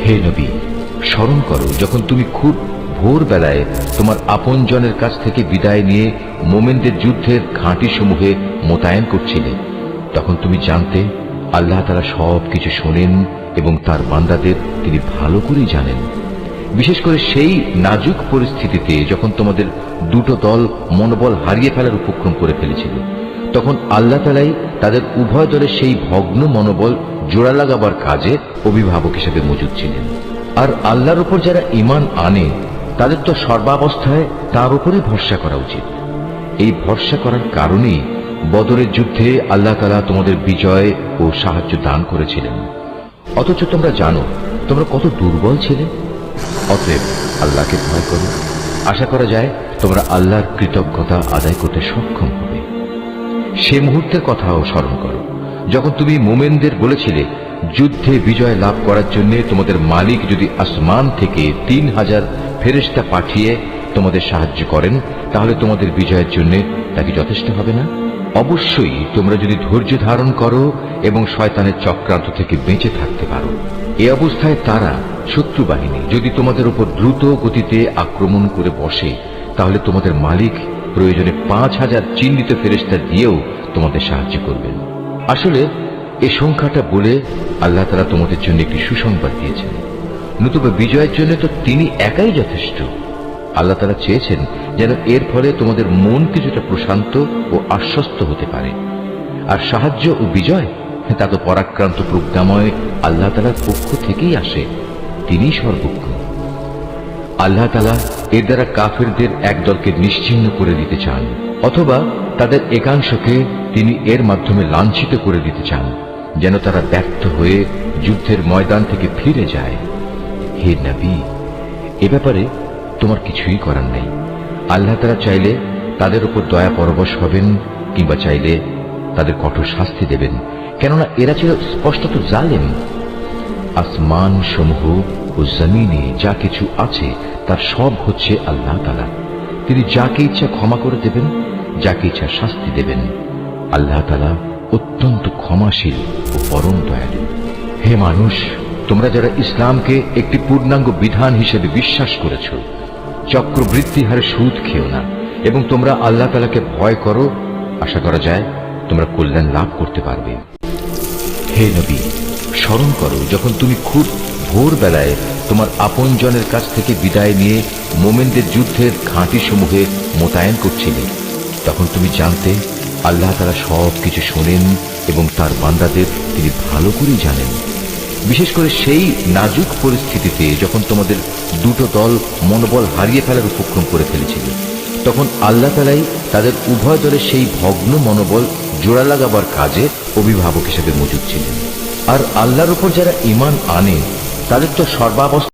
হে নবী, স্মরণ করো যখন তুমি খুব ভোরবেলায় তোমার আপনজনের কাছ থেকে বিদায় নিয়ে মোমেনদের যুদ্ধের ঘাঁটি সমূহে মোতায়েন করছিলে। তখন তুমি জানতে আল্লাহ তাআলা সব কিছু শোনেন এবং তার বান্দাদের তিনি ভালো করেই জানেন। বিশেষ করে সেই নাজুক পরিস্থিতিতে যখন তোমাদের দুটো দল মনোবল হারিয়ে ফেলার উপক্রম করে ফেলেছিল, তখন আল্লাহ তাআলাই তাদের উভয় দলের সেই ভগ্ন মনোবল জোড়া লাগাবার কাজে অভিভাবক হিসেবে মজুদ ছিলেন। আর আল্লাহর উপর যারা ঈমান আনে তাদের তো সর্বাবস্থায় তার উপরে ভরসা করা উচিত। এই ভরসা করার কারণেই বদরের যুদ্ধে আল্লাহ তাআলা তোমাদের বিজয় ও সাহায্য দান করেছিলেন। অথচ তোমরা জানো তোমরা কত দুর্বল ছিলে। অতএব আল্লাহকে ভয় করো, আশা করা যায় তোমরা আল্লাহর কৃতজ্ঞতা আদায় করতে সক্ষম হবে। সে মুহূর্তের কথাও স্মরণ করো যখন তুমি মোমেনদের বলেছিলে, যুদ্ধে বিজয় লাভ করার জন্য তোমাদের মালিক যদি আসমান থেকে 3000 ফেরেশতা পাঠিয়ে তোমাদের সাহায্য করেন, তাহলে তোমাদের বিজয়ের জন্য তা কি যথেষ্ট হবে না? অবশ্যই তোমরা যদি ধৈর্য ধারণ করো এবং শয়তানের চক্রান্ত থেকে বেঁচে থাকতে পারো। এ অবস্থায় তারা শত্রু বাহিনী যদি তোমাদের উপর দ্রুত গতিতে আক্রমণ করে বসে, তাহলে তোমাদের মালিক প্রয়োজনে 5000 চিহ্নিত ফেরেশতা দিয়েও তোমাদের সাহায্য করবেন। আসলে এ সংখ্যাটা বলে আল্লাহ তাআলা তোমাদের জন্য একটি সুসংবাদ দিয়েছেন। নতুবা বিজয়ের জন্য তো তিনি একাই যথেষ্ট। আল্লাহ তাআলা চেয়েছেন যেন এর ফলে তোমাদের মন কিছুটা প্রশান্ত ও আশ্বস্ত হতে পারে। আর সাহায্য ও বিজয় তা তো পরাক্রান্ত প্রজ্ঞাময় আল্লাহ তাআলার পক্ষ থেকেই আসে, তিনিই সর্বজ্ঞ। আল্লাহ তাআলা এর দ্বারা কাফেরদের একদলকে নিশ্চিহ্ন করে দিতে চান, অথবা তাদের একাংশকে তিনি এর মাধ্যমে লাঞ্ছিত করে দিতে চান, যেন তারা ব্যর্থ হয়ে যুদ্ধের ময়দান থেকে ফিরে যায়। হে নবী, এ ব্যাপারে তোমার কিছুই করার নেই। আল্লাহ তাআলা চাইলে তাদের উপর দয়া পরবশ হবেন, কিংবা চাইলে তাদের কঠোর শাস্তি দেবেন, কেননা এরা ছিল স্পষ্টত জালেম। আসমান সমূহ ও জমিনে যা কিছু আছে তার সব হচ্ছে আল্লাহ তাআলা। তিনি যাকে ইচ্ছা ক্ষমা করে দেবেন, যাকে ইচ্ছা শাস্তি দেবেন। আল্লাহ তাআলা অত্যন্ত ক্ষমাশীল ও পরম দয়ালু। হে মানুষ, তোমরা যারা ইসলামকে একটি পূর্ণাঙ্গ বিধান হিসেবে বিশ্বাস করেছ, চক্রবৃদ্ধি হারে সুদ খেও না এবং তোমরা আল্লাহ তাআলাকে ভয় করো। আশা করা যায় তোমরা কল্যাণ লাভ করতে পারবে। হে নবী, স্মরণ করো যখন তুমি খুব ভোরবেলায় তোমার আপনজনের কাছ থেকে বিদায় নিয়ে মোমেনদের যুদ্ধের ঘাঁটি সমূহে মোতায়েন করছিলে। তখন তুমি জানতে আল্লাহ তাআলা সব কিছু শোনেন এবং তার বান্দাদের তিনি ভালো করেই জানেন। বিশেষ করে সেই নাজুক পরিস্থিতিতে যখন তোমাদের দুটো দল মনোবল হারিয়ে ফেলার উপক্রম করে ফেলেছিল, তখন আল্লাহ তাআলাই তাদের উভয় দলের সেই ভগ্ন মনোবল জোড়া লাগাবার কাজে অভিভাবক হিসেবে মজুদ ছিলেন। আর আল্লাহর উপর যারা ঈমান আনে তাদের তো সর্বাবস্থা